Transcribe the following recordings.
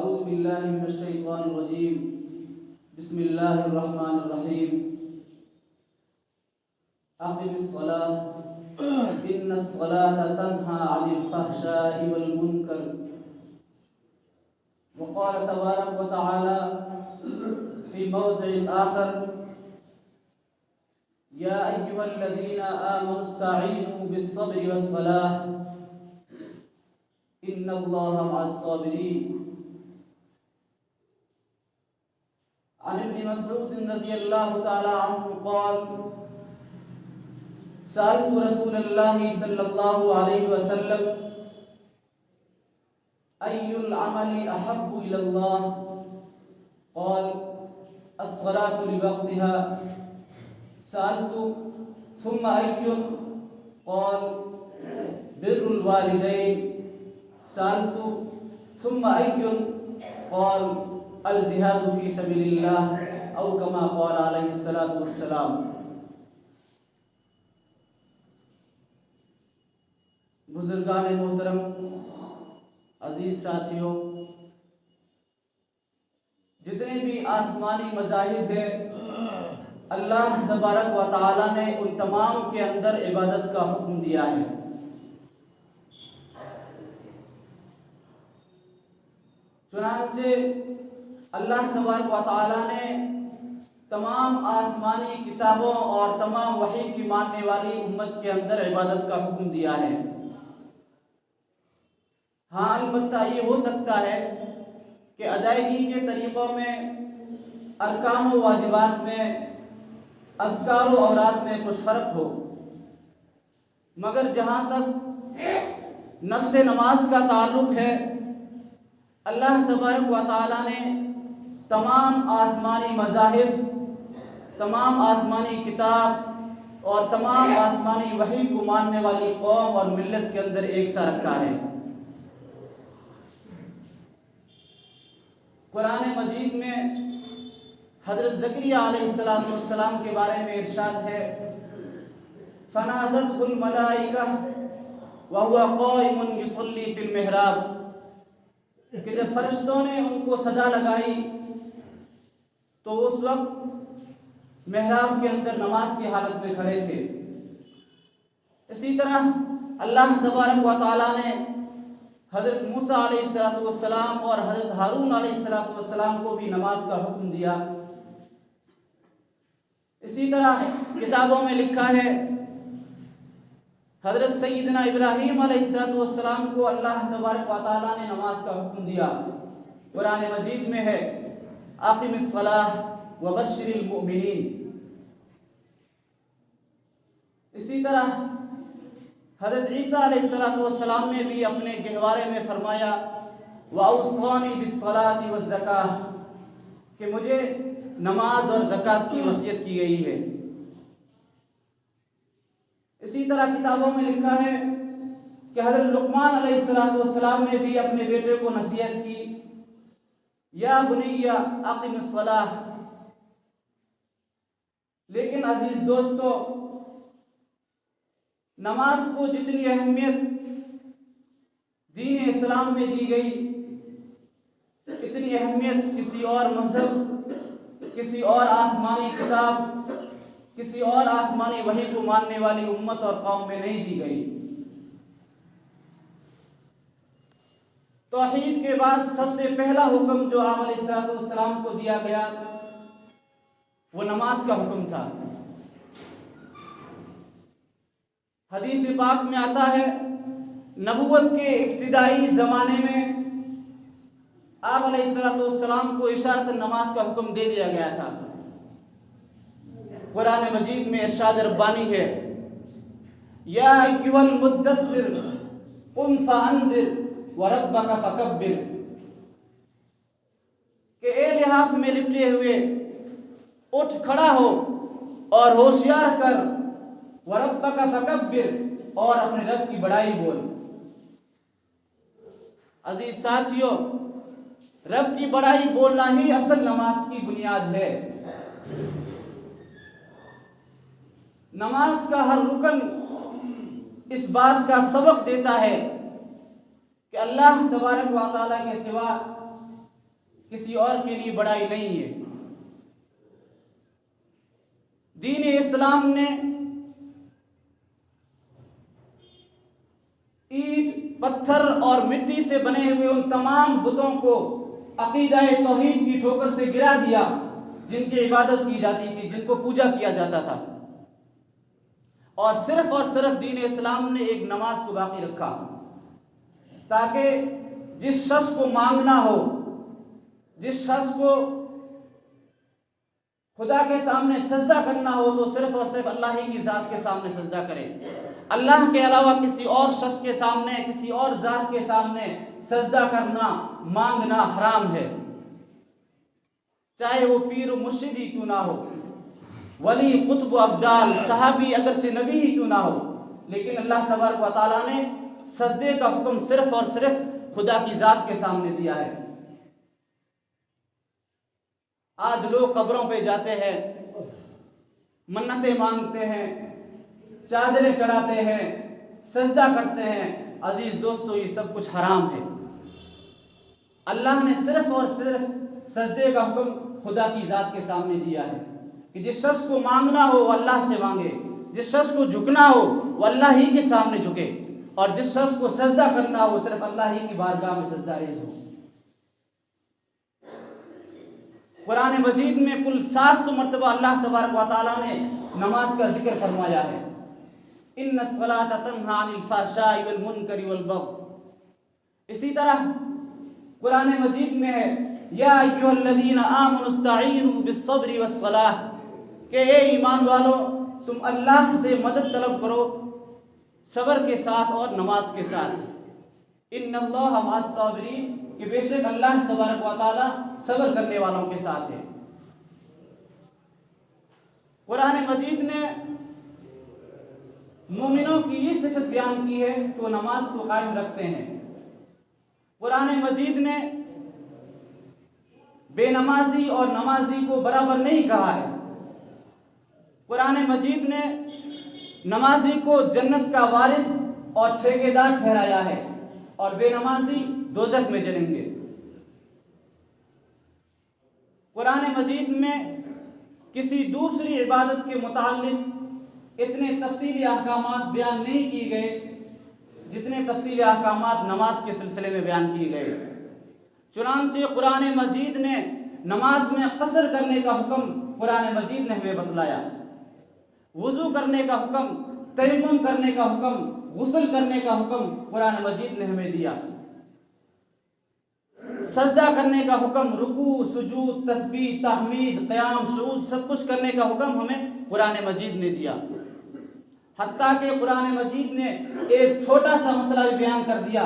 अऊज़ु बिल्लाहि मिनश शैतानिर रजीम। बिस्मिल्लाहिर रहमानिर रहीम। अक़िमिस सलाह इन्नस सलाता तन्हा अनिल फ़हशाइ वल मुनकर। व क़ाल तबारक व तआला फ़ी मौज़िइन आख़र या अय्युहल्लज़ीना आमनु इस्तईनु बिस्सब्रि वस्सलाह इन्नल्लाहा मअस-साबिरीन। अन इब्न मसऊद रज़ियल्लाहु तआला अन्हु क़ाल सअल्तु रसूलल्लाहि सल्लल्लाहु अलैहि वसल्लम अय्युल अमली अहब्बु इलल्लाह क़ाल अस्सलातु लिवक़्तिहा। सअल्तु सुम्मा अय्युन क़ाल बिर्रुल वालिदैन। सअल्तु सुम्मा अय्युन क़ाल अल जिहादु फ़ी सबीलिल्लाह औ कमा क़ाल अलैहिस्सलातु वस्सलाम। बुजुर्गान मोहतरम, अजीज साथियों, जितने भी आसमानी मज़ाहिब है अल्लाह तबारक व तआला ने उन तमाम के अंदर इबादत का हुक्म दिया है। चुनांचे अल्लाह तबारक व तआला ने तमाम आसमानी किताबों और तमाम वही की मानने वाली उम्मत के अंदर इबादत का हुक्म दिया है। हाँ, अलबत्ता ये हो सकता है कि अदायगी के तरीक़ों में, अरकान व वाजिबात में, अज़कार व औरात में कुछ फ़र्क हो, मगर जहाँ तक नफ्स नमाज का ताल्लुक़ है, अल्लाह तबारक व तआला ने तमाम आसमानी मज़ाहिब, तमाम आसमानी किताब और तमाम आसमानी वही को मानने वाली कौम और मिल्लत के अंदर एक सा रखा है। कुरान मजीद में हज़रत ज़करिया अलैहिस्सलाम के बारे में इरशाद है फ़नादतहुल मलाइका व हुवा क़ाइमुन युसल्ली फ़िल मिहराब, कि जब फरिश्तों ने उनको सदा लगाई तो उस वक्त मेहराब के अंदर नमाज की हालत में खड़े थे। इसी तरह अल्लाह तबारक व तआला ने हज़रत मूसा अलैहिस्सलाम और हज़रत हारून अलैहिस्सलाम को भी नमाज का हुक्म दिया। इसी तरह किताबों में लिखा है हज़रत सैयदना इब्राहीम अलैहिस्सलाम को अल्लाह तबारक व तआला ने नमाज का हुक्म दिया। कुरान मजीद में है आक़िमिस सलाह व बश्शिरिल मुमिनीन। इसी तरह हज़रत ईसा अलैहिस्सलाम ने भी अपने गहवारे में फरमाया व औसानी बिस्सलाति वज़्ज़काह, कि मुझे नमाज और ज़कात की वसीयत की गई है। इसी तरह किताबों में लिखा है कि हज़रत लुक़मान अलैहिस्सलाम ने भी अपने बेटे को नसीहत की या बुनैया अक़िमिस सलाह। लेकिन अजीज दोस्तों, नमाज को जितनी अहमियत दीन इस्लाम में दी गई, इतनी अहमियत किसी और मज़हब, किसी और आसमानी किताब, किसी और आसमानी वही को मानने वाली उम्मत और कौम में नहीं दी गई। तौहीद के बाद सबसे पहला हुक्म जो आप अलैहिस्सलाम को दिया गया वो नमाज का हुक्म था। हदीस पाक में आता है नबुवत के इब्तिदाई ज़माने में आप अलैहिस्सलाम को इशारत नमाज का हुक्म दे दिया गया था। कुरान मजीद में इरशाद रब्बानी है या अय्युहल मुद्दस्सिर कुम फअंदिर व रब्बका फकब्बिर, कि ए लिहाफ में लिपटे हुए उठ खड़ा हो और होशियार कर, व रब्बका फकब्बिर, और अपने रब की बड़ाई बोल। अजीज साथियों, रब की बड़ाई बोलना ही असल नमाज की बुनियाद है। नमाज का हर रुकन इस बात का सबक देता है कि अल्लाह तबारक व तआला के सिवा किसी और के लिए बड़ाई नहीं है। दीन इस्लाम ने ईंट, पत्थर और मिट्टी से बने हुए उन तमाम बुतों को अकीदा-ए तौहीद की ठोकर से गिरा दिया जिनकी इबादत की जाती थी, जिनको पूजा किया जाता था, और सिर्फ दीन इस्लाम ने एक नमाज को बाकी रखा, ताकि जिस शख्स को मांगना हो, जिस शख्स को खुदा के सामने सजदा करना हो, तो सिर्फ और सिर्फ अल्लाह ही की ज़ात के सामने सजदा करे। अल्लाह के अलावा किसी और शख्स के सामने, किसी और ज़ात के सामने सजदा करना, मांगना हराम है, चाहे वो पीर मुर्शिद ही क्यों ना हो, वली, कुतुब, अब्दाल, सहाबी, अगरचे नबी ही क्यों ना हो। लेकिन अल्लाह तबारक व तआला ने सजदे का हुक्म सिर्फ और सिर्फ खुदा की ज़ात के सामने दिया है। आज लोग कब्रों पे जाते हैं, मन्नतें मांगते हैं, चादरें चढ़ाते हैं, सजदा करते हैं। अजीज दोस्तों, ये सब कुछ हराम है। अल्लाह ने सिर्फ और सिर्फ सजदे का हुक्म खुदा की ज़ात के सामने दिया है कि जिस शख्स को मांगना हो वो अल्लाह से मांगे, जिस शख्स को झुकना हो वो अल्लाह ही के सामने झुके, और जिस शख्स को सजदा करना हो सिर्फ अल्लाह ही की बारगाह में सजदा रेज़ हो। कुरान मजीद में कुल 700 मरतबा अल्लाह तबारक व तआला ने नमाज का जिक्र फरमाया है। इन्नस्सलाता तन्हा अनिल फ़हशाई वल मुनकरी वल बग़य। इसी तरह कुरान मजीद में है, या अय्युहल्लज़ीना आमनुस्तईनु बिस्सब्रि वस्सलाह, कि ए ईमान वालो, तुम अल्लाह से मदद तलब करो सब्र के साथ और नमाज के साथ। इन्नल्लाह मअस-साबिरीन, कि बेशक अल्लाह तबारक व तआला सब्र करने वालों के साथ है। कुरान मजीद ने मोमिनों की ये सिफत बयान की है कि वो नमाज को कायम रखते हैं। कुरान मजीद ने बेनमाजी और नमाजी को बराबर नहीं कहा है। कुरान मजीद ने नमाजी को जन्नत का वारिस और ठेकेदार ठहराया है, और बेनमाजी दोज़ख में जलेंगे। कुरान मजीद में किसी दूसरी इबादत के मुताल्लिक इतने तफसीली अहकामात बयान नहीं किए गए जितने तफसीली अहकामात नमाज के सिलसिले में बयान किए गए। चुनांचे कुरान मजीद ने नमाज में कसर करने का हुक्म कुरान मजीद ने हमें बतलाया, वुज़ू करने का हुक्म, तयम्मुम करने का हुक्म, गुस्ल करने का हुक्म कुरान मजीद ने हमें दिया, सजदा करने का हुक्म, रुकू, सुजूद, तस्बीह, तहमीद, क़याम, शुरूद, सब कुछ करने का हुक्म हमें कुरान मजीद ने दिया। हत्ता कि कुरान मजीद ने एक छोटा सा मसला भी बयान कर दिया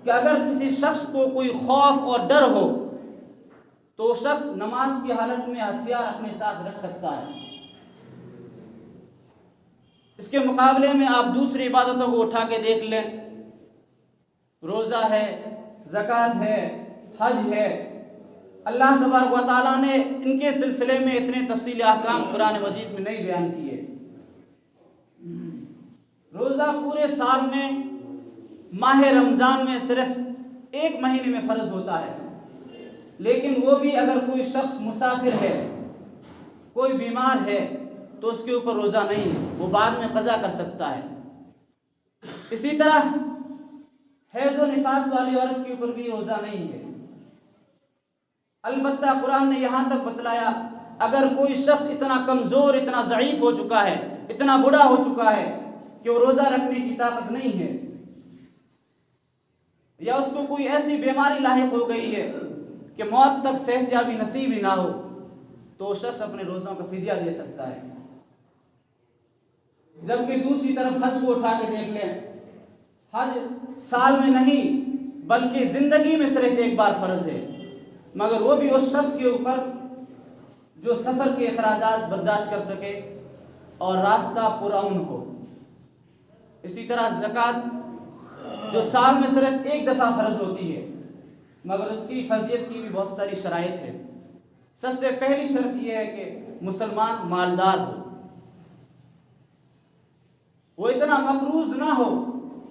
कि अगर किसी शख्स को कोई खौफ और डर हो तो शख्स नमाज की हालत में हथियार अपने साथ रख सकता है। इसके मुकाबले में आप दूसरी इबादतों को उठा के देख लें, रोज़ा है, ज़कात है, हज है। अल्लाह तबारक व तआला ने इनके सिलसिले में इतने तफसीली अहकाम कुरान मजीद में नहीं बयान किए। रोज़ा पूरे साल में माह रमज़ान में सिर्फ एक महीने में फ़र्ज होता है, लेकिन वो भी अगर कोई शख्स मुसाफिर है, कोई बीमार है, तो उसके ऊपर रोज़ा नहीं है, वो बाद में क़ज़ा कर सकता है। इसी तरह हैज़ व निफास वाली औरत के ऊपर भी रोज़ा नहीं है। अलबत्ता कुरान ने यहाँ तक बतलाया, अगर कोई शख्स इतना कमज़ोर, इतना ज़ईफ़ हो चुका है, इतना बूढ़ा हो चुका है कि वो रोज़ा रखने की ताकत नहीं है, या उसको कोई ऐसी बीमारी लाहिक हो गई है कि मौत तक सेहतयाबी नसीब ही ना हो, तो शख्स अपने रोज़ों का फिदिया दे सकता है। जबकि दूसरी तरफ हज को उठा के देख लें, हज साल में नहीं बल्कि ज़िंदगी में सिर्फ एक बार फ़र्ज है, मगर वो भी उस शख्स के ऊपर जो सफ़र के अखराजात बर्दाश्त कर सके और रास्ता पुरअमन हो। इसी तरह ज़कात जो साल में सिर्फ एक दफ़ा फ़र्ज होती है, मगर उसकी फजीयत की भी बहुत सारी शराइत है। सबसे पहली शर्त यह है कि मुसलमान मालदार हो, वो इतना मकरूज ना हो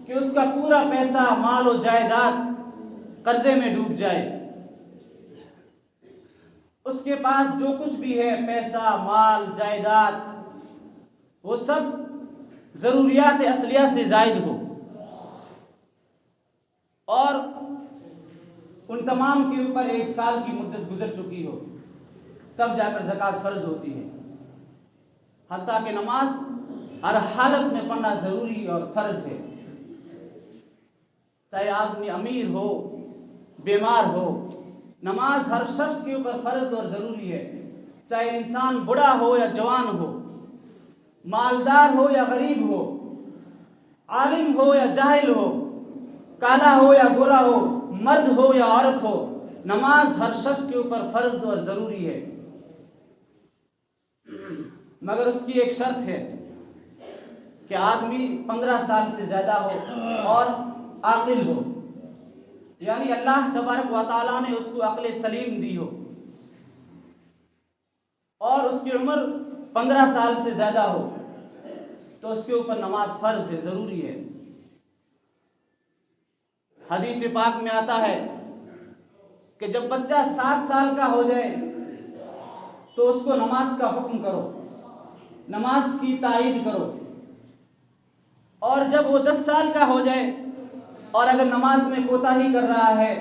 कि उसका पूरा पैसा, माल और जायदाद कर्जे में डूब जाए। उसके पास जो कुछ भी है, पैसा, माल, जायदाद, वो सब ज़रूरियात असलिया से ज़ायद हो और उन तमाम के ऊपर 1 साल की मुद्दत गुजर चुकी हो, तब जाकर ज़कात फ़र्ज होती है। हत्ता कि नमाज हर हालत में पढ़ना ज़रूरी और फ़र्ज है, चाहे आदमी अमीर हो, बीमार हो, नमाज हर शख्स के ऊपर फ़र्ज और ज़रूरी है। चाहे इंसान बूढ़ा हो या जवान हो, मालदार हो या गरीब हो, आलिम हो या जाहिल हो, काला हो या गोरा हो, मर्द हो या औरत हो, नमाज हर शख्स के ऊपर फ़र्ज और ज़रूरी है। मगर उसकी एक शर्त है कि आदमी 15 साल से ज़्यादा हो और आकिल हो, यानी अल्लाह तबारक व तआला ने उसको अक्ल सलीम दी हो और उसकी उम्र 15 साल से ज़्यादा हो, तो उसके ऊपर नमाज फ़र्ज है, ज़रूरी है। हदीस पाक में आता है कि जब बच्चा 7 साल का हो जाए तो उसको नमाज का हुक्म करो, नमाज की तायीद करो, और जब वो 10 साल का हो जाए और अगर नमाज में कोताही कर रहा है,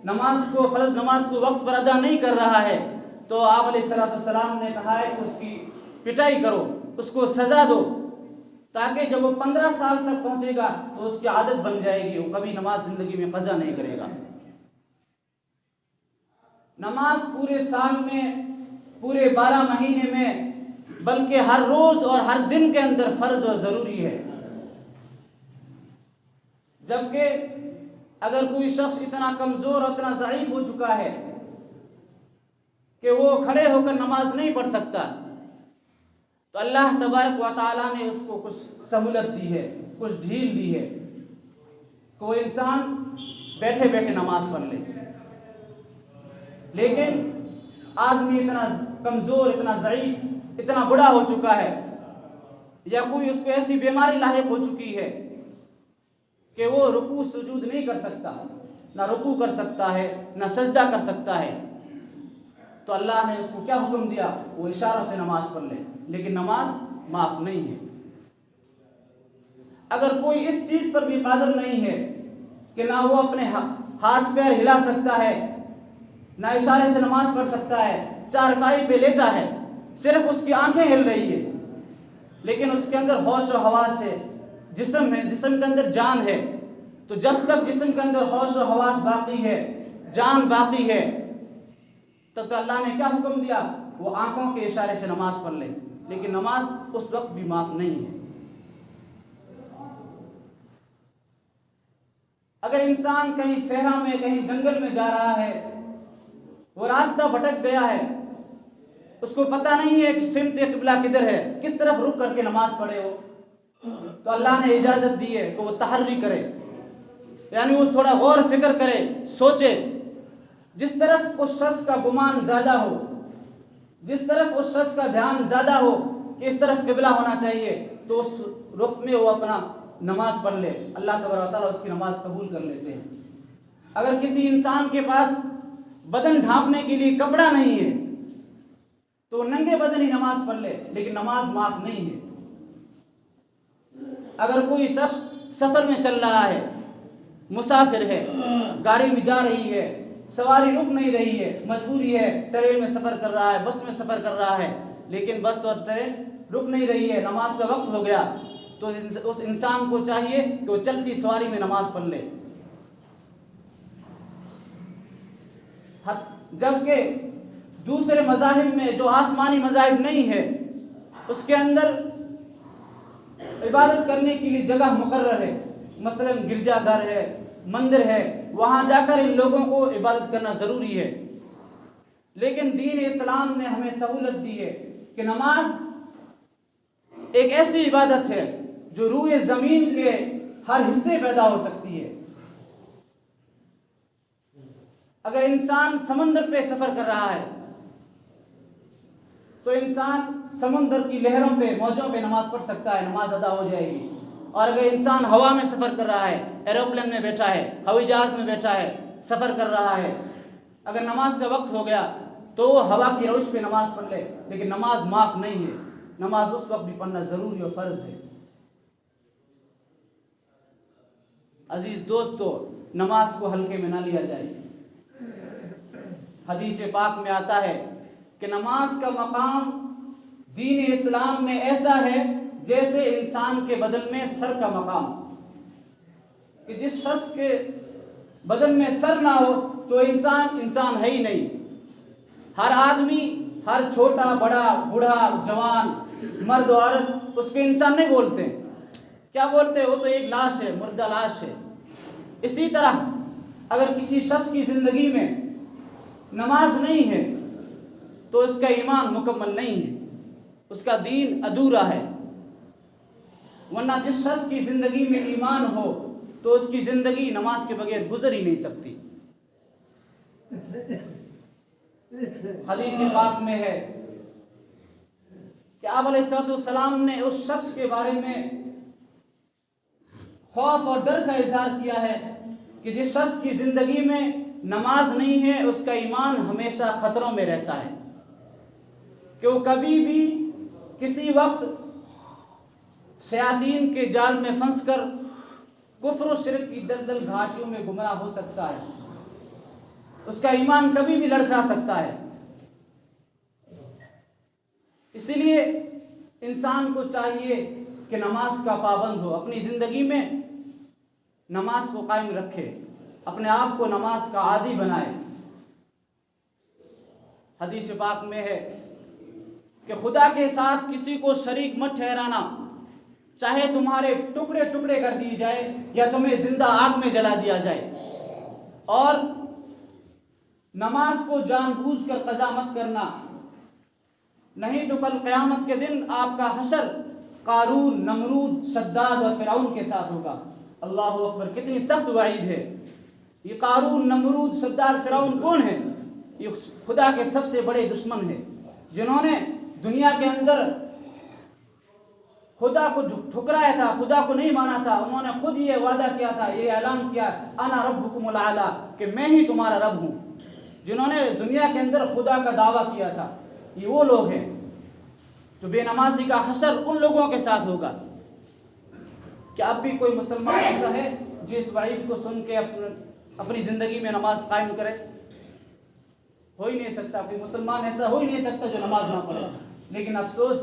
फ़र्ज नमाज को वक्त पर अदा नहीं कर रहा है, तो आप अलैहिस्सलाम ने कहा है कि उसकी पिटाई करो, उसको सज़ा दो, ताकि जब वो 15 साल तक पहुंचेगा तो उसकी आदत बन जाएगी, वो कभी नमाज ज़िंदगी में क़ज़ा नहीं करेगा। नमाज पूरे साल में, पूरे 12 महीने में, बल्कि हर रोज़ और हर दिन के अंदर फ़र्ज और ज़रूरी है। जबकि अगर कोई शख्स इतना कमज़ोर और इतना ज़ईफ़ हो चुका है कि वो खड़े होकर नमाज नहीं पढ़ सकता, तो अल्लाह तबारक व तआला ने उसको कुछ सहूलत दी है, कुछ ढील दी है, कोई इंसान बैठे बैठे नमाज पढ़ ले। लेकिन आदमी इतना कमज़ोर, इतना ज़ईफ़, इतना बूढ़ा हो चुका है, या कोई उसको ऐसी बीमारी लाहिक हो चुकी है कि वो रुकू सुजूद नहीं कर सकता, ना रुकू कर सकता है, ना सजदा कर सकता है, तो अल्लाह ने उसको क्या हुक्म दिया? वो इशारों से नमाज पढ़ ले, लेकिन नमाज माफ़ नहीं है। अगर कोई इस चीज़ पर भी कादिर नहीं है कि ना वो अपने हाथ पैर हिला सकता है, ना इशारे से नमाज पढ़ सकता है, चारपाई पे लेटा है, सिर्फ उसकी आंखें हिल रही है, लेकिन उसके अंदर होश और हवास है, जिस्म है, जिस्म के अंदर जान है, तो जब तक जिस्म के अंदर होश और हवास बाकी है, जान बाकी है, तब तो अल्लाह ने क्या हुक्म दिया? वो आंखों के इशारे से नमाज पढ़ ले, लेकिन नमाज उस वक्त भी माफ नहीं है। अगर इंसान कहीं सहरा में, कहीं जंगल में जा रहा है, वो रास्ता भटक गया है, उसको पता नहीं है कि सिमत क़िबला किधर है, किस तरफ रुक करके नमाज पढ़े हो, तो अल्लाह ने इजाज़त दी है कि वो तहर्री करे, यानी वो थोड़ा गौर फिक्र करे, सोचे। जिस तरफ उस शख्स का गुमान ज़्यादा हो, जिस तरफ उस शख्स का ध्यान ज़्यादा हो कि इस तरफ क़िबला होना चाहिए, तो उस रुख में वो अपना नमाज पढ़ ले, अल्लाह तबारक व तआला उसकी नमाज कबूल कर लेते हैं। अगर किसी इंसान के पास बदन ढांपने के लिए कपड़ा नहीं है, तो नंगे बदन ही नमाज पढ़ ले, लेकिन नमाज माफ नहीं है। अगर कोई शख्स सफ़र में चल रहा है, मुसाफिर है, गाड़ी में जा रही है, सवारी रुक नहीं रही है, मजबूरी है, ट्रेन में सफ़र कर रहा है, बस में सफ़र कर रहा है, लेकिन बस और ट्रेन रुक नहीं रही है, नमाज का वक्त हो गया, तो उस इंसान को चाहिए कि वो चलती सवारी में नमाज पढ़ ले। जबकि दूसरे मज़ाहिब में, जो आसमानी मज़ाहिब नहीं है, उसके अंदर इबादत करने के लिए जगह मुकर्रर है, मसलन गिरजाघर है, मंदिर है, वहाँ जाकर इन लोगों को इबादत करना ज़रूरी है। लेकिन दीन इस्लाम ने हमें सहूलत दी है कि नमाज एक ऐसी इबादत है जो रूए ज़मीन के हर हिस्से पैदा हो सकती है। अगर इंसान समंदर पे सफ़र कर रहा है, तो इंसान समंदर की लहरों पे, मौजों पे नमाज पढ़ सकता है, नमाज अदा हो जाएगी। और अगर इंसान हवा में सफ़र कर रहा है, एरोप्लेन में बैठा है, हवाई जहाज़ में बैठा है, सफ़र कर रहा है, अगर नमाज का वक्त हो गया तो वो हवा की रौश पे नमाज पढ़ ले, लेकिन नमाज माफ नहीं है। नमाज उस वक्त भी पढ़ना जरूरी और फर्ज है। अजीज दोस्तों, नमाज को हल्के में ना लिया जाए। हदीस पाक में आता है कि नमाज का मकाम दीन इस्लाम में ऐसा है जैसे इंसान के बदन में सर का मकाम, कि जिस शख्स के बदन में सर ना हो तो इंसान है ही नहीं। हर आदमी, हर छोटा बड़ा, बूढ़ा जवान, मर्द औरत, उस पे इंसान नहीं बोलते। क्या बोलते हैं? वो तो एक लाश है, मुर्दा लाश है। इसी तरह अगर किसी शख्स की जिंदगी में नमाज नहीं है तो उसका ईमान मुकम्मल नहीं है, उसका दीन अधूरा है। वरना जिस शख्स की जिंदगी में ईमान हो तो उसकी जिंदगी नमाज के बगैर गुजर ही नहीं सकती। हदीस पाक में है कि आप अलैहिस्सलाम ने उस शख्स के बारे में खौफ और डर का इजहार किया है कि जिस शख्स की जिंदगी में नमाज नहीं है उसका ईमान हमेशा खतरों में रहता है, कि वो कभी भी किसी वक्त शयातीन के जाल में फंसकर कुफ्र और शिर्क की दलदल घाटियों में गुमराह हो सकता है। उसका ईमान कभी भी लड़खड़ा सकता है। इसीलिए इंसान को चाहिए कि नमाज का पाबंद हो, अपनी जिंदगी में नमाज को कायम रखे, अपने आप को नमाज का आदी बनाए। हदीस पाक में है कि खुदा के साथ किसी को शरीक मत ठहराना, चाहे तुम्हारे टुकड़े टुकड़े कर दिए जाए या तुम्हें जिंदा आग में जला दिया जाए। और नमाज को जानबूझकर कज़ा मत करना, नहीं तो कल क़यामत के दिन आपका हशर कारून, नमरूद, शद्दाद और फिरौन के साथ होगा। अल्लाह अकबर, कितनी सख्त वाइद है। ये कारून, नमरूद, शद्दाद, फिरौन कौन है? ये खुदा के सबसे बड़े दुश्मन है, जिन्होंने दुनिया के अंदर खुदा को ठुकराया था, खुदा को नहीं माना था। उन्होंने खुद ये वादा किया था, ये ऐलान किया, अना रब्बुकुमुल आला, कि मैं ही तुम्हारा रब हूँ। जिन्होंने दुनिया के अंदर खुदा का दावा किया था, ये वो लोग हैं। तो बेनमाजी का हशर उन लोगों के साथ होगा। क्या अब भी कोई मुसलमान ऐसा है जो इस वाइद को सुन के अपनी ज़िंदगी में नमाज कायम करे? हो ही नहीं सकता। कोई मुसलमान ऐसा हो ही नहीं सकता जो नमाज ना पढ़े। लेकिन अफसोस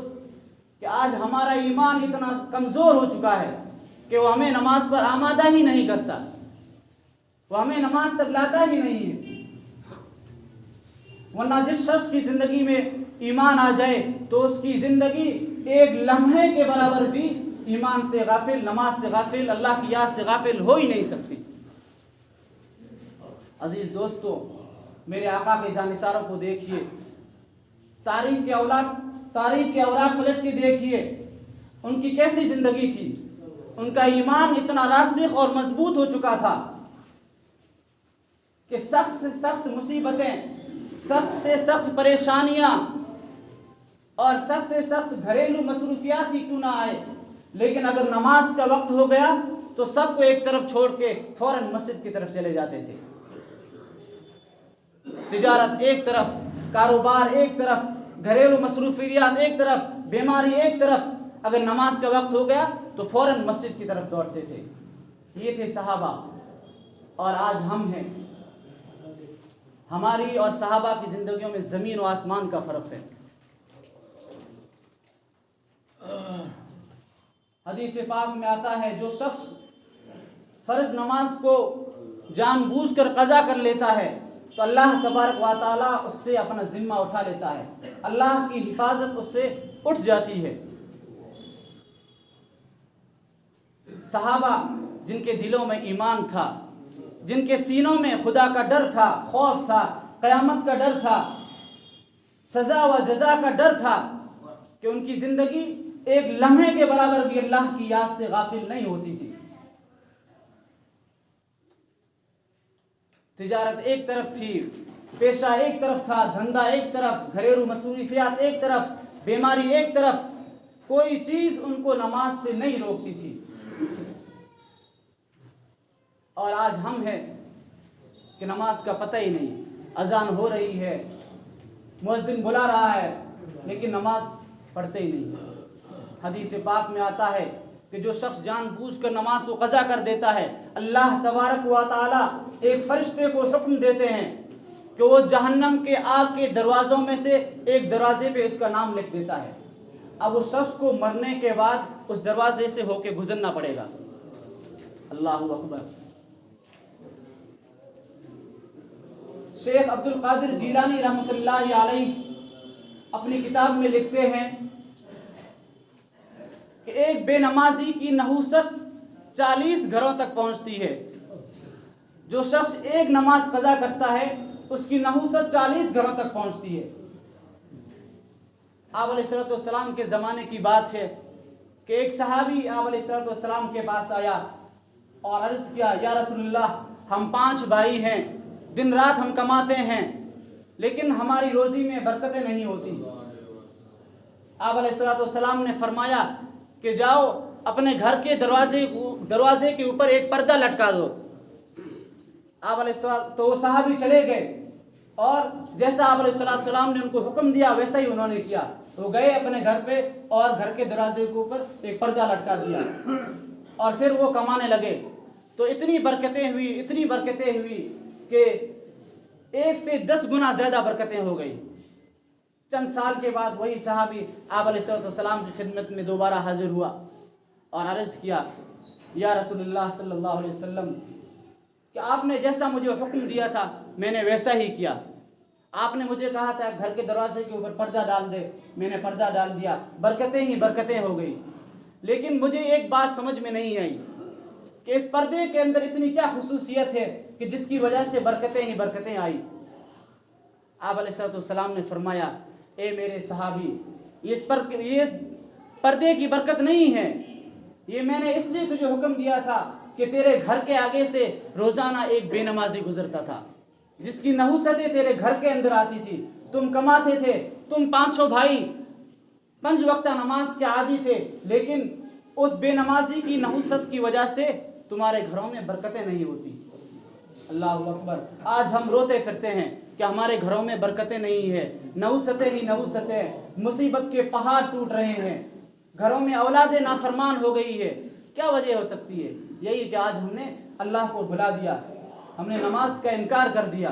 कि आज हमारा ईमान इतना कमज़ोर हो चुका है कि वो हमें नमाज पर आमादा ही नहीं करता, वो हमें नमाज तक लाता ही नहीं है। वरना जिस शख्स की ज़िंदगी में ईमान आ जाए तो उसकी ज़िंदगी एक लम्हे के बराबर भी ईमान से गाफिल, नमाज से गाफिल, अल्लाह की याद से गाफिल हो ही नहीं सकती। अजीज़ दोस्तों, मेरे आका के जानिसारों को देखिए, तारीख के औराक पलट के देखिए, उनकी कैसी ज़िंदगी थी। उनका ईमान इतना रासिख और मजबूत हो चुका था कि सख्त से सख्त मुसीबतें, सख्त से सख्त परेशानियां और सख्त से सख्त घरेलू मसरूफियात ही क्यों ना आए, लेकिन अगर नमाज का वक्त हो गया तो सबको एक तरफ छोड़ के फौरन मस्जिद की तरफ चले जाते थे। तिजारत एक तरफ, कारोबार एक तरफ, घरेलू मसरूफियात एक तरफ, बीमारी एक तरफ, अगर नमाज का वक्त हो गया तो फौरन मस्जिद की तरफ दौड़ते थे। ये थे सहाबा। और आज हम हैं। हमारी और सहाबा की जिंदगियों में ज़मीन और आसमान का फ़र्क है। हदीस पाक में आता है, जो शख्स फ़र्ज नमाज को जानबूझकर क़ज़ा कर लेता है तो अल्लाह तबारक व तआला उससे अपना ज़िम्मा उठा लेता है, अल्लाह की हिफाजत उससे उठ जाती है। सहाबा जिनके दिलों में ईमान था, जिनके सीनों में खुदा का डर था, खौफ था, क़यामत का डर था, सज़ा व जज़ा का डर था, कि उनकी ज़िंदगी एक लम्हे के बराबर भी अल्लाह की याद से गाफिल नहीं होती थी। तिजारत एक तरफ थी, पेशा एक तरफ था, धंधा एक तरफ, घरेलू मसरूफियात एक तरफ, बीमारी एक तरफ, कोई चीज़ उनको नमाज से नहीं रोकती थी। और आज हम हैं कि नमाज का पता ही नहीं। अजान हो रही है, मुअज्जिन बुला रहा है लेकिन नमाज पढ़ते ही नहीं। हदीस पाक में आता है कि जो शख्स जानबूझकर नमाज को कज़ा कर देता है, अल्लाह तबारक व तआला एक फरिश्ते को हुक्म देते हैं कि वो जहन्नम के आग के दरवाज़ों में से एक दरवाजे पे उसका नाम लिख देता है। अब उस शख्स को मरने के बाद उस दरवाजे से होके गुजरना पड़ेगा। अल्लाहु अकबर। शेख अब्दुल कादिर जीलानी रहमतुल्लाहि अलैह अपनी किताब में लिखते हैं कि एक बेनमाजी की नहूसत 40 घरों तक पहुंचती है। जो शख्स एक नमाज कज़ा करता है उसकी नहूसत 40 घरों तक पहुंचती है। आप अलैहिस्सलाम के ज़माने की बात है कि एक सहाबी आप अलैहिस्सलाम के पास आया और अर्ज़ किया, या रसूलल्लाह, हम 5 भाई हैं, दिन रात हम कमाते हैं लेकिन हमारी रोज़ी में बरकतें नहीं होती। आप अलैहिस्सलाम ने फरमाया कि जाओ अपने घर के दरवाजे के ऊपर एक पर्दा लटका दो। आप अलैहिस्सलाम तो सहाबी चले गए और जैसा आप अलैहिस्सलाम ने उनको हुक्म दिया वैसा ही उन्होंने किया। वो गए अपने घर पे और घर के दरवाजे के ऊपर एक पर्दा लटका दिया और फिर वो कमाने लगे। तो इतनी बरकतें हुई कि 1 से 10 गुना ज़्यादा बरकतें हो गई। चंद साल के बाद वही सहाबी आप अलैहिस्सलाम की खिदमत में दोबारा हाजिर हुआ और अर्ज़ किया, या रसूलुल्लाह सल्लल्लाहु अलैहि वसल्लम, कि आपने जैसा मुझे हुक्म दिया था मैंने वैसा ही किया। आपने मुझे कहा था घर के दरवाजे के ऊपर पर्दा डाल दे, मैंने पर्दा डाल दिया, बरकतें ही बरकतें हो गई। लेकिन मुझे एक बात समझ में नहीं आई कि इस पर्दे के अंदर इतनी क्या खुसूसियत है कि जिसकी वजह से बरकतें ही बरकतें आई। आप अलैहिस्सलाम ने फरमाया, ए मेरे सहाबी, ये पर्दे की बरकत नहीं है, ये मैंने इसलिए तुझे हुक्म दिया था कि तेरे घर के आगे से रोज़ाना एक बेनमाजी गुजरता था जिसकी नहुसतें तेरे घर के अंदर आती थी। तुम कमाते थे, तुम 5 भाई 5 वक्त नमाज के आदी थे, लेकिन उस बेनमाजी की नहुसत की वजह से तुम्हारे घरों में बरकतें नहीं होती। अल्लाह अकबर। आज हम रोते फिरते हैं कि हमारे घरों में बरकतें नहीं है, नहुसतें ही नहुसतें, मुसीबत के पहाड़ टूट रहे हैं, घरों में औलादे नाफरमान हो गई है। क्या वजह हो सकती है? यही कि आज हमने अल्लाह को भुला दिया, हमने नमाज का इनकार कर दिया।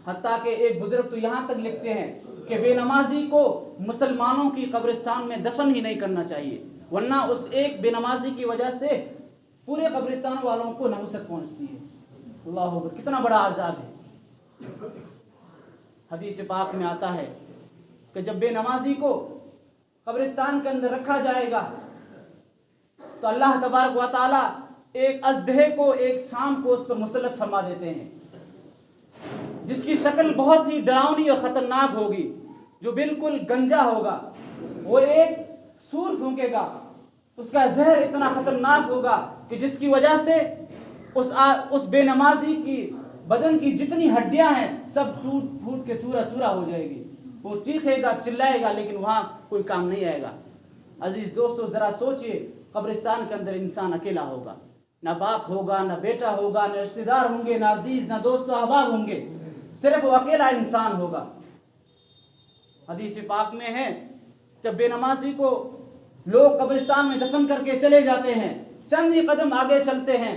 हत्ता कि एक बुजुर्ग तो यहाँ तक लिखते हैं कि बेनमाजी को मुसलमानों की कब्रिस्तान में दफन ही नहीं करना चाहिए, वरना उस एक बेनमाजी की वजह से पूरे कब्रिस्तान वालों को नहुसत पहुँचती है। अल्लाह अकबर, कितना बड़ा आज़ाब है। हदीस पाक में आता है कि जब बेनमाजी को कब्रिस्तान के अंदर रखा जाएगा तो अल्लाह तबारक व तआला एक अजदहे को, एक सांप को उस पर मुसल्लत फरमा देते हैं जिसकी शक्ल बहुत ही डरावनी और ख़तरनाक होगी, जो बिल्कुल गंजा होगा। वो एक सूर फूंकेगा, उसका जहर इतना ख़तरनाक होगा कि जिसकी वजह से उस बेनमाजी की बदन की जितनी हड्डियां हैं सब टूट फूट के चूरा चूरा हो जाएगी। वो चीखेगा, चिल्लाएगा, लेकिन वहाँ कोई काम नहीं आएगा। अजीज दोस्तों, ज़रा सोचिए, कब्रिस्तान के अंदर इंसान अकेला होगा, ना बाप होगा, ना बेटा होगा, ना रिश्तेदार होंगे, ना अजीज, ना दोस्त अहबाब होंगे, सिर्फ वो अकेला इंसान होगा। हदीस पाक में है जब बेनमाजी को लोग कब्रिस्तान में दफन करके चले जाते हैं, चंद ही कदम आगे चलते हैं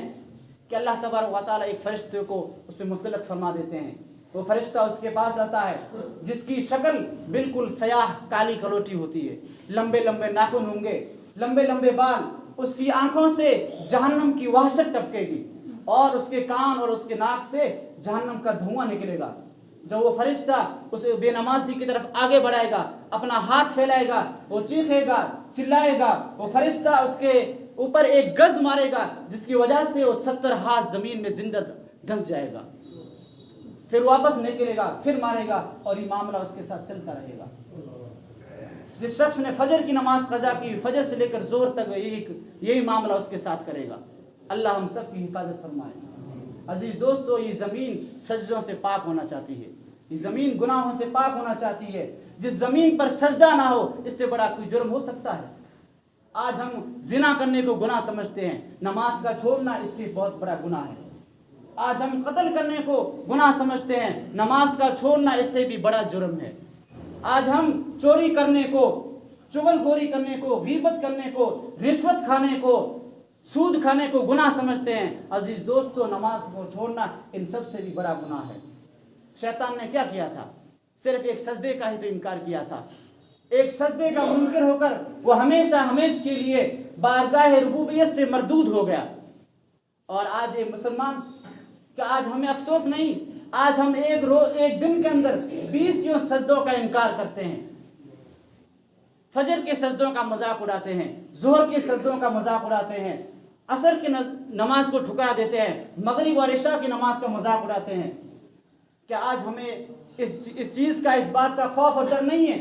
कि अल्लाह तबारक व तआला एक फरिश्ते को उस पर मुसल्लत फरमा देते हैं। वो फरिश्ता उसके पास आता है जिसकी शक्ल बिल्कुल सयाह काली कलोटी होती है, लंबे लंबे नाखून होंगे, लंबे लंबे बाल, उसकी आंखों से जहन्नम की वहशत टपकेगी और उसके कान और उसके नाक से जहन्नम का धुआं निकलेगा। जब वो फरिश्ता उस बेनमाजी की तरफ आगे बढ़ाएगा, अपना हाथ फैलाएगा, वो चीखेगा, चिल्लाएगा, वो फरिश्ता उसके ऊपर एक गज मारेगा जिसकी वजह से वो 70 हाथ जमीन में जिंदा धंस जाएगा। फिर वापस निकलेगा, फिर मारेगा और ये मामला उसके साथ चलता रहेगा। जिस शख्स ने फजर की नमाज कज़ा की, फजर से लेकर जोर तक यही मामला उसके साथ करेगा। अल्लाह हम सब की हिफाजत फरमाए। अजीज दोस्तों, ये ज़मीन सजदों से पाक होना चाहती है, ये ज़मीन गुनाहों से पाक होना चाहती है। जिस ज़मीन पर सजदा ना हो, इससे बड़ा कोई जुर्म हो सकता है? आज हम जिना करने को गुनाह समझते हैं, नमाज का छोड़ना इससे बहुत बड़ा गुनाह है। आज हम कत्ल करने को गुनाह समझते हैं, नमाज का छोड़ना इससे भी बड़ा जुर्म है। आज हम चोरी करने को, चुगलखोरी करने को, गीबत करने को, रिश्वत खाने को, सूद खाने को गुनाह समझते हैं। अजीज दोस्तों, नमाज को छोड़ना इन सब से भी बड़ा गुनाह है। शैतान ने क्या किया था? सिर्फ एक सजदे का ही तो इनकार किया था। एक सजदे का मुनकर होकर वो हमेशा हमेश के लिए बारगाह रुबूबियत से मरदूद हो गया। और आज ये मुसलमान, क्या आज हमें अफसोस नहीं? आज हम एक दिन के अंदर 20 सजदों का इनकार करते हैं। फजर के सजदों का मजाक उड़ाते हैं, जोहर के सजदों का मजाक उड़ाते हैं, असर की नमाज को ठुकरा देते हैं, मगरिब और इशा की नमाज का मजाक उड़ाते हैं। क्या आज हमें इस चीज़ का, इस बात का खौफ और डर नहीं है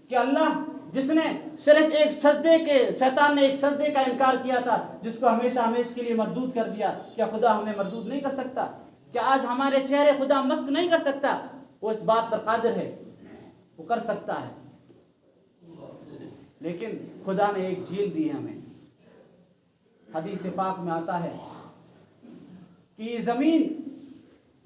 कि अल्लाह जिसने सिर्फ एक सजदे के, शैतान ने एक सजदे का इनकार किया था, जिसको हमेशा हमेशा के लिए मरदूद कर दिया, क्या खुदा हमें मरदूद नहीं कर सकता? क्या आज हमारे चेहरे खुदा मस्क नहीं कर सकता? वो इस बात पर कादिर है, वो कर सकता है। लेकिन खुदा ने एक झील दी है हमें। हदीस पाक में आता है कि ये ज़मीन,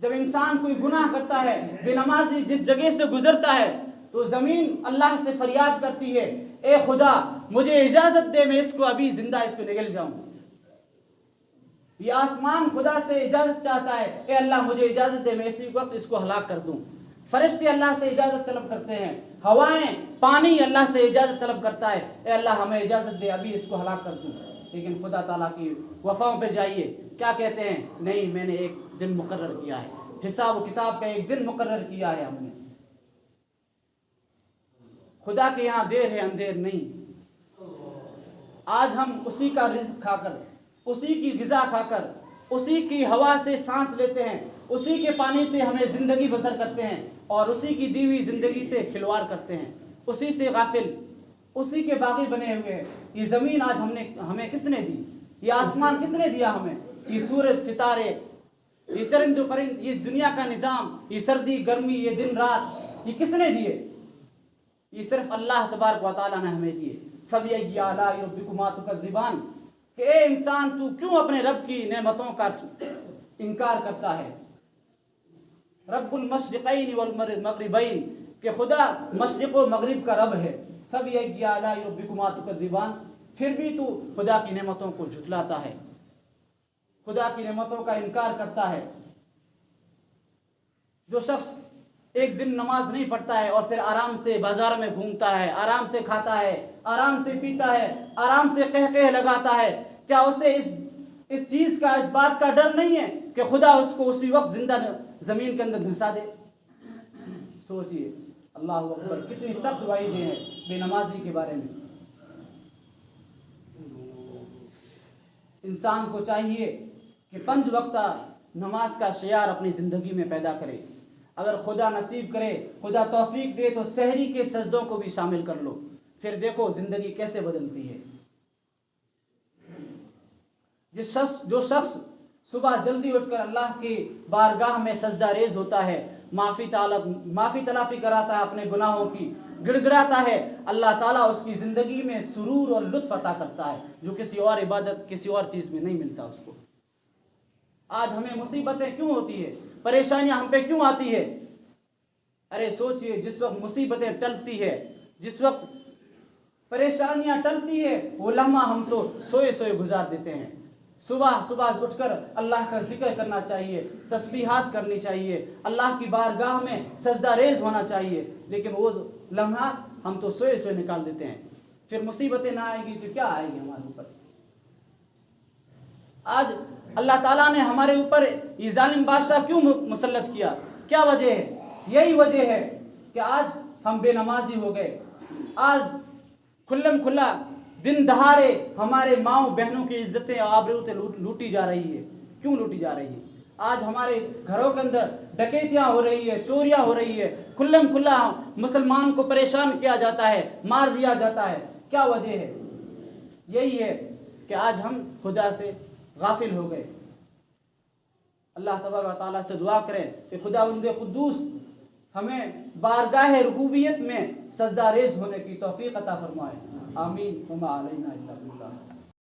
जब इंसान कोई गुनाह करता है, बेनमाजी जिस जगह से गुजरता है, तो ज़मीन अल्लाह से फरियाद करती है, ए खुदा मुझे इजाज़त दे, मैं इसको अभी जिंदा इसको निगल जाऊं। ये आसमान खुदा से इजाज़त चाहता है, ए अल्लाह मुझे इजाज़त दे, मैं इसी वक्त इसको हलाक कर दूं। फरिश्ते अल्लाह से इजाज़त तलब करते हैं, हवाएं, पानी अल्लाह से इजाज़त तलब करता है, ए अल्लाह हमें इजाज़त दे, अभी इसको हलाक कर दूं। लेकिन खुदा ताला की वफ़ाओं पे जाइए, क्या कहते हैं? नहीं, मैंने एक दिन मुकर्रर किया है, हिसाब किताब का एक दिन मुकर्रर किया है हमने। खुदा के यहाँ देर है, अंधेर नहीं। आज हम उसी का रिज़्क़ खाकर, उसी की ग़िज़ा खाकर, उसी की हवा से सांस लेते हैं, उसी के पानी से हमें ज़िंदगी बसर करते हैं और उसी की दी हुई ज़िंदगी से खिलवाड़ करते हैं, उसी से गाफिल, उसी के बागी बने हुए हैं। ये ज़मीन आज हमें किसने दी? ये आसमान किसने दिया हमें? ये सूरज, सितारे, ये चरिंद परिंद, ये दुनिया का निज़ाम, ये सर्दी गर्मी, ये दिन रात, ये किसने दिए? ये सिर्फ अल्लाह तबारक व तआला ने हमें दिए। फबिअय्यि आलाइ रब्बिकुमा तुकज़्ज़िबान, कि ए इंसान तू क्यों अपने रब की नेमतों का इनकार करता है? रब्बुल मशरिक़ैन वल मग़रिबैन, कि खुदा मशरिक़ व मग़रिब का रब है। फबिअय्यि आलाइ रब्बिकुमा तुकज़्ज़िबान, फिर भी तू खुदा की नेमतों को झुठलाता है, खुदा की नेमतों का इनकार करता है। जो शख्स एक दिन नमाज नहीं पढ़ता है और फिर आराम से बाजार में घूमता है, आराम से खाता है, आराम से पीता है, आराम से कह लगाता है, क्या उसे इस चीज़ का, इस बात का डर नहीं है कि खुदा उसको उसी वक्त जिंदा ज़मीन के अंदर धंसा दे? सोचिए, अल्लाह अकबर, कितनी सख्त वाइदें हैं बेनमाजी के बारे में। इंसान को चाहिए कि 5 वक्ता नमाज का शियार अपनी ज़िंदगी में पैदा करे। अगर खुदा नसीब करे, खुदा तौफीक दे, तो सहरी के सजदों को भी शामिल कर लो, फिर देखो ज़िंदगी कैसे बदलती है। जो शख्स सुबह जल्दी उठकर अल्लाह की बारगाह में सजदा रेज होता है, माफ़ी तलाफ़ी कराता है अपने गुनाहों की, गिड़गिड़ाता है, अल्लाह ताला उसकी ज़िंदगी में सुरूर और लुत्फ़ अता करता है, जो किसी और इबादत, किसी और चीज़ में नहीं मिलता उसको। आज हमें मुसीबतें क्यों होती है, परेशानियां हम पे क्यों आती है? अरे सोचिए, जिस वक्त मुसीबतें टलती है, जिस वक्त परेशानियां टलती है, वो लम्हा हम तो सोए सोए गुजार देते हैं। सुबह सुबह उठकर अल्लाह का जिक्र करना चाहिए, तस्बीहात करनी चाहिए, अल्लाह की बारगाह में सजदा रेज होना चाहिए, लेकिन वो लम्हा हम तो सोए सोए निकाल देते हैं। फिर मुसीबतें ना आएगी तो क्या आएगी हमारे ऊपर? आज अल्लाह ताला ने हमारे ऊपर ये जालिम बादशाह क्यों मुसल्लत किया? क्या वजह है? यही वजह है कि आज हम बेनमाजी हो गए। आज खुल्लम खुल्ला दिन दहाड़े हमारे माओ बहनों की इज्जतें आबरूएं लूटी जा रही है। क्यों लूटी जा रही है? आज हमारे घरों के अंदर डकैतियाँ हो रही है, चोरियाँ हो रही है, खुल्लम खुल्ला मुसलमान को परेशान किया जाता है, मार दिया जाता है। क्या वजह है? यही है कि आज हम खुदा से गाफिल हो गए। अल्लाह तबारक व तआला से दुआ करें कि खुदावंद कुद्दूस हमें बारगाह रुबूबियत में सजदा रेज़ होने की तौफीक अता फरमाए। आमीन। वमा अलैना इल्ला बिल्लाह।